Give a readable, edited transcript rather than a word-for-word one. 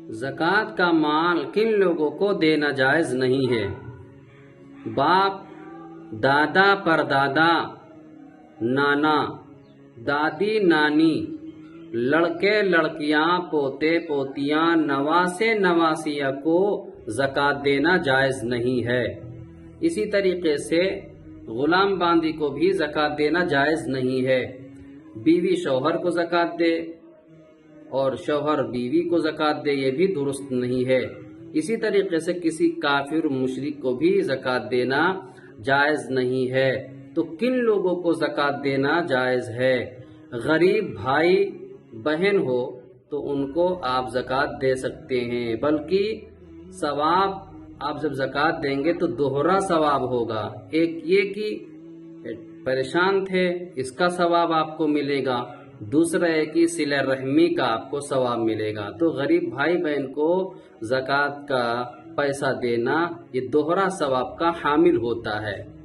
زکوٰۃ کا مال کن لوگوں کو دینا جائز نہیں ہے؟ باپ، دادا پردادا، نانا، دادی نانی، لڑکے لڑکیاں، پوتے پوتیاں، نواسے نواسیہ کو زکوٰۃ دینا جائز نہیں ہے۔ اسی طریقے سے غلام باندی کو بھی زکوٰۃ دینا جائز نہیں ہے۔ بیوی شوہر کو زکوٰۃ دے اور شوہر بیوی کو زکوٰۃ دے، یہ بھی درست نہیں ہے۔ اسی طریقے سے کسی کافر مشرک کو بھی زکوٰۃ دینا جائز نہیں ہے۔ تو کن لوگوں کو زکوٰۃ دینا جائز ہے؟ غریب بھائی بہن ہو تو ان کو آپ زکوٰۃ دے سکتے ہیں، بلکہ ثواب آپ جب زکوٰۃ دیں گے تو دوہرا ثواب ہوگا۔ ایک یہ کہ پریشان تھے، اس کا ثواب آپ کو ملے گا، دوسرا ہے کہ صلہ رحمی کا آپ کو ثواب ملے گا۔ تو غریب بھائی بہن کو زکوٰۃ کا پیسہ دینا یہ دوہرا ثواب کا حامل ہوتا ہے۔